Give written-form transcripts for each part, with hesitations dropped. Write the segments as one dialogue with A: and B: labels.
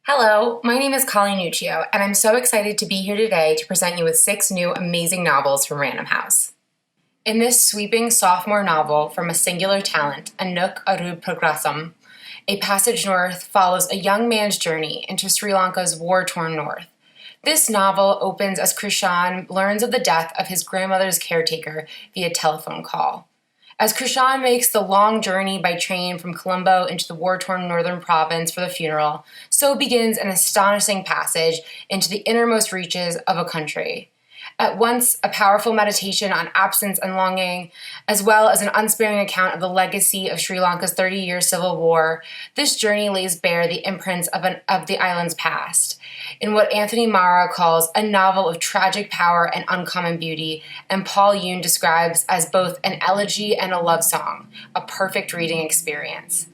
A: Hello, my name is Colleen Nuccio, and I'm so excited to be here today to present you with 6 new amazing novels from Random House. In this sweeping sophomore novel from a singular talent, A Nook Arud Progressum, A Passage North follows a young man's journey into Sri Lanka's war-torn north. This novel opens as Krishan learns of the death of his grandmother's caretaker via telephone call. As Krishan makes the long journey by train from Colombo into the war-torn northern province for the funeral, so begins an astonishing passage into the innermost reaches of a country. At once a powerful meditation on absence and longing, as well as an unsparing account of the legacy of Sri Lanka's 30-year civil war, this journey lays bare the imprints of the island's past, in what Anthony Mara calls a novel of tragic power and uncommon beauty, and Paul Yoon describes as both an elegy and a love song, a perfect reading experience.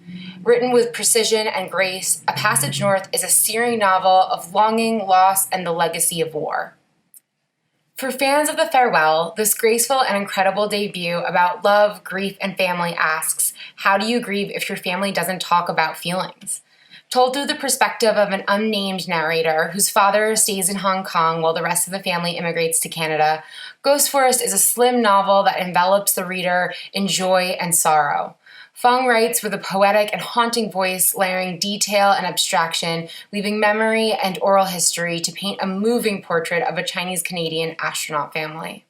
A: Written with precision and grace, A Passage North is a searing novel of longing, loss, and the legacy of war. For fans of The Farewell, this graceful and incredible debut about love, grief, and family asks, how do you grieve if your family doesn't talk about feelings? Told through the perspective of an unnamed narrator whose father stays in Hong Kong while the rest of the family immigrates to Canada, Ghost Forest is a slim novel that envelops the reader in joy and sorrow. Fung writes with a poetic and haunting voice, layering detail and abstraction, weaving memory and oral history to paint a moving portrait of a Chinese-Canadian astronaut family.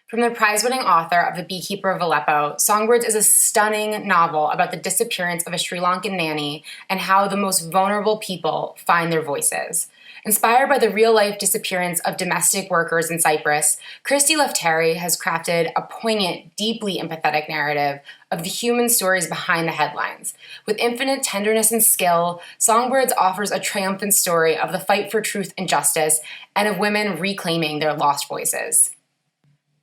A: From the prize-winning author of The Beekeeper of Aleppo, Songbirds is a stunning novel about the disappearance of a Sri Lankan nanny and how the most vulnerable people find their voices. Inspired by the real-life disappearance of domestic workers in Cyprus, Christy Lefteri has crafted a poignant, deeply empathetic narrative of the human stories behind the headlines. With infinite tenderness and skill, Songbirds offers a triumphant story of the fight for truth and justice and of women reclaiming their lost voices.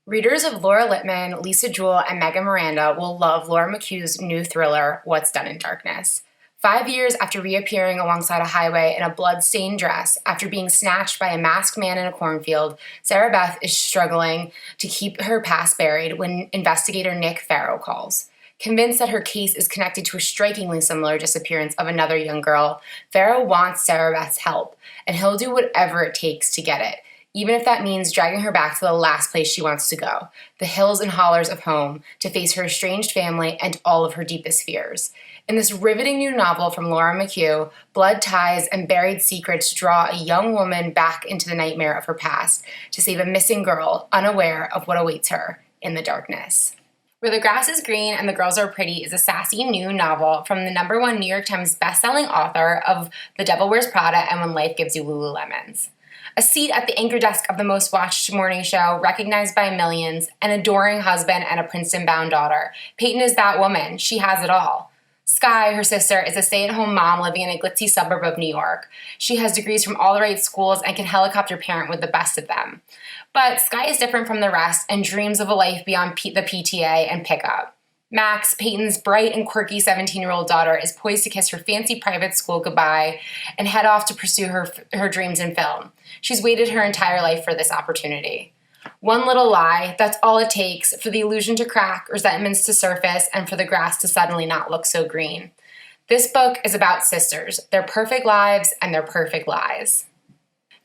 A: Readers of Laura Lippman, Lisa Jewell, and Megan Miranda will love Laura McHugh's new thriller, What's Done in Darkness. 5 years after reappearing alongside a highway in a blood-stained dress after being snatched by a masked man in a cornfield, Sarah Beth is struggling to keep her past buried when investigator Nick Farrow calls. Convinced that her case is connected to a strikingly similar disappearance of another young girl, Farrow wants Sarah Beth's help, and he'll do whatever it takes to get it, even if that means dragging her back to the last place she wants to go, the hills and hollers of home, to face her estranged family and all of her deepest fears. In this riveting new novel from Laura McHugh, blood ties and buried secrets draw a young woman back into the nightmare of her past to save a missing girl, unaware of what awaits her in the darkness. Where the Grass is Green and the Girls Are Pretty is a sassy new novel from the #1 New York Times bestselling author of The Devil Wears Prada and When Life Gives You Lululemons. A seat at the anchor desk of the most watched morning show, recognized by millions, an adoring husband, and a Princeton-bound daughter. Peyton is that woman. She has it all. Sky, her sister, is a stay-at-home mom living in a glitzy suburb of New York. She has degrees from all the right schools and can helicopter parent with the best of them. But Sky is different from the rest and dreams of a life beyond the PTA and pickup. Max, Peyton's bright and quirky 17-year-old daughter, is poised to kiss her fancy private school goodbye and head off to pursue her dreams in film. She's waited her entire life for this opportunity. One little lie, that's all it takes for the illusion to crack, resentments to surface, and for the grass to suddenly not look so green. This book is about sisters, their perfect lives, and their perfect lies.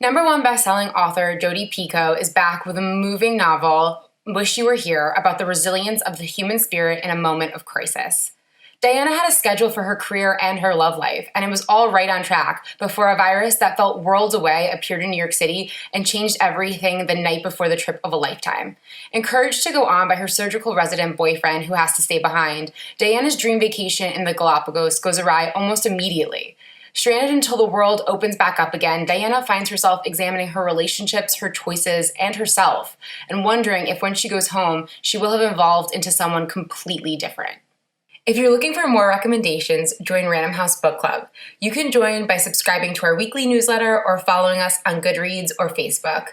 A: #1 bestselling author Jodi Picoult is back with a moving novel, Wish You Were Here, about the resilience of the human spirit in a moment of crisis. Diana had a schedule for her career and her love life, and it was all right on track before a virus that felt worlds away appeared in New York City and changed everything the night before the trip of a lifetime. Encouraged to go on by her surgical resident boyfriend who has to stay behind, Diana's dream vacation in the Galapagos goes awry almost immediately. Stranded until the world opens back up again, Diana finds herself examining her relationships, her choices, and herself, and wondering if when she goes home, she will have evolved into someone completely different. If you're looking for more recommendations, join Random House Book Club. You can join by subscribing to our weekly newsletter or following us on Goodreads or Facebook.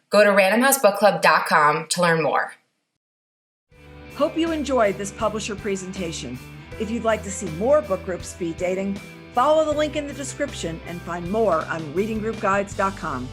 A: Go to randomhousebookclub.com to learn more.
B: Hope you enjoyed this publisher presentation. If you'd like to see more book group speed dating, follow the link in the description and find more on readinggroupguides.com.